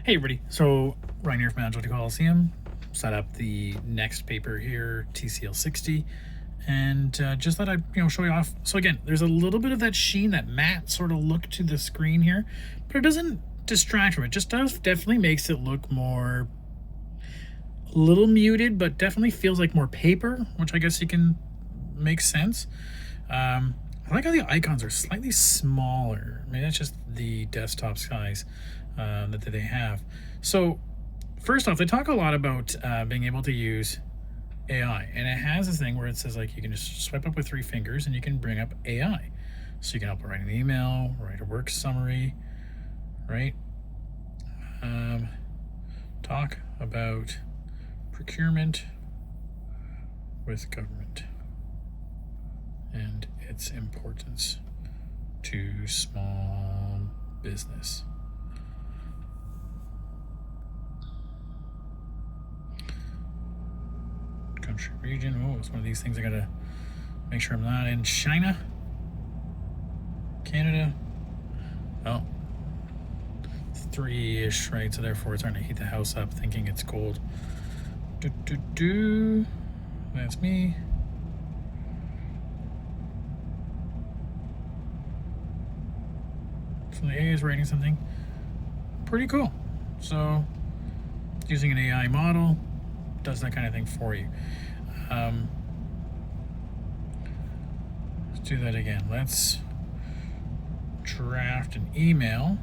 Hey everybody, so Ryan here from Agile Coliseum. Set up the next paper here, TCL 60, and just thought I'd show you off. So again, there's a little bit of that sheen, that matte sort of look to the screen here, but it doesn't distract from it. Just definitely makes it look more, a little muted, but definitely feels like more paper, which I guess you can make sense. I like how the icons are slightly smaller. Maybe that's just the desktop size that they have. So first off, they talk a lot about being able to use AI, and it has this thing where it says like you can just swipe up with 3 fingers and you can bring up AI. So you can help write an email, write a work summary, right? Talk about procurement with government and its importance to small business. Country, region. Oh, it's one of these things I gotta make sure I'm not in China, Canada. Oh, 3-ish, right? So therefore it's starting to heat the house up thinking it's cold. That's me. So the AI is writing something pretty cool. So using an AI model does that kind of thing for you. Let's do that again. Let's draft an email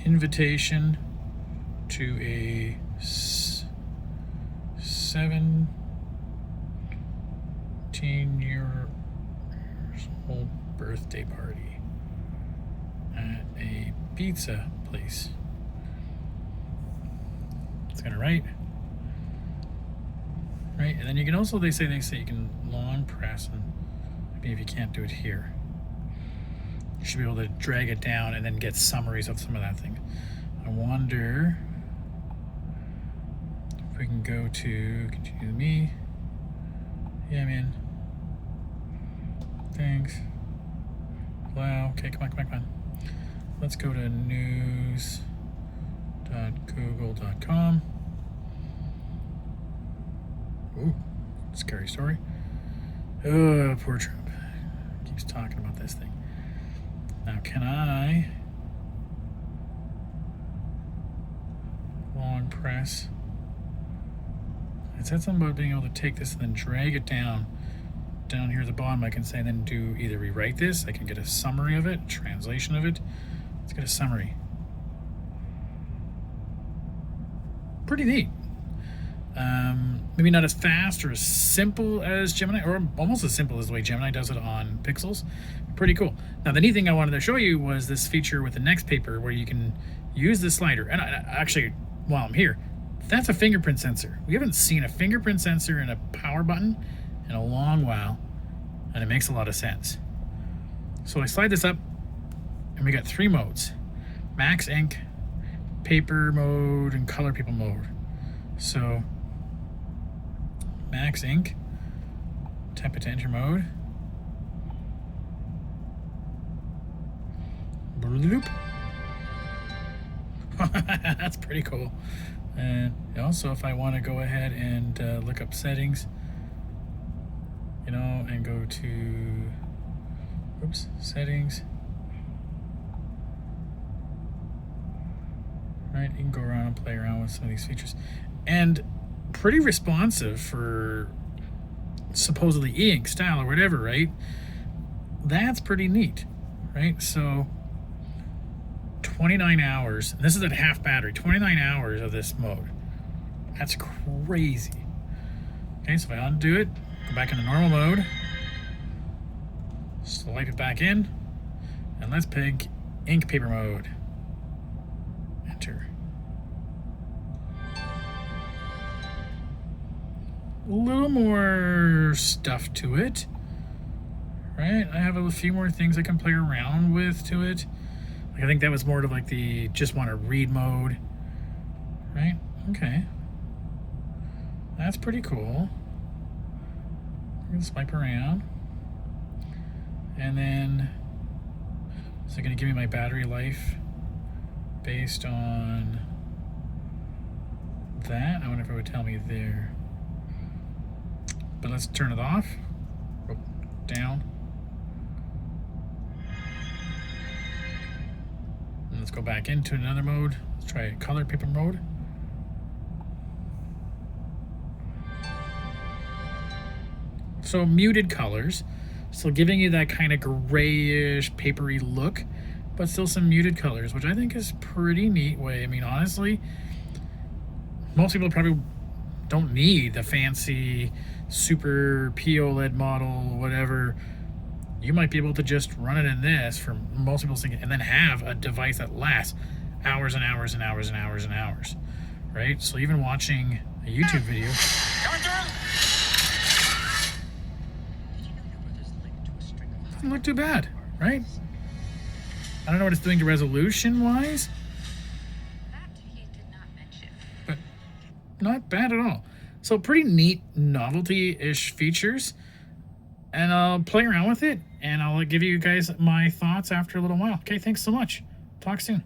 invitation to a 17-year-old birthday party at a pizza place. It's gonna write. Right, and then you can also, they say you can long press, and maybe if you can't do it here, you should be able to drag it down and then get summaries of some of that thing. I wonder if we can go to continue with me. Yeah, man. Thanks. Wow. Okay, come on. Let's go to news.google.com. Ooh, scary story. Oh, poor Trump. Keeps talking about this thing. Now, can I long press? It said something about being able to take this and then drag it down here at the bottom. I can say, and then do either rewrite this. I can get a summary of it, translation of it. Let's get a summary. Pretty neat. Maybe not as fast or as simple as Gemini, or almost as simple as the way Gemini does it on Pixels. Pretty cool. Now, the neat thing I wanted to show you was this feature with the next paper where you can use the slider. And actually, while I'm here, that's a fingerprint sensor. We haven't seen a fingerprint sensor in a power button in a long while, and it makes a lot of sense. So I slide this up, and we got 3 modes: max ink, paper mode, and color people mode. So max ink, tap it to enter mode. Bloop. That's pretty cool. And also, if I want to go ahead and look up settings, and go to, settings. Right, you can go around and play around with some of these features. And pretty responsive for supposedly e-ink style or whatever, right? That's pretty neat, right? So 29 hours, and this is at half battery, 29 hours of this mode. That's crazy. Okay, so if I undo it, go back into normal mode, swipe it back in, and let's pick ink paper mode. Enter. A little more stuff to it, right? I have a few more things I can play around with to it. Like, I think that was more of like the just want to read mode, right? Okay, that's pretty cool. I'm gonna swipe around, and then is it gonna give me my battery life? based on that. I wonder if it would tell me there. But let's turn it off. Go down. And let's go back into another mode. Let's try color paper mode. So muted colors, still giving you that kind of grayish, papery look, but still some muted colors, which I think is pretty neat way. I mean, honestly, most people probably don't need the fancy super POLED model, whatever. You might be able to just run it in this for most people's thinking, and then have a device that lasts hours and hours and hours and hours and hours, right? So even watching a YouTube video. Doesn't look too bad, right? I don't know what it's doing to resolution-wise, but not bad at all. So pretty neat novelty-ish features, and I'll play around with it, and I'll give you guys my thoughts after a little while. Okay, thanks so much. Talk soon.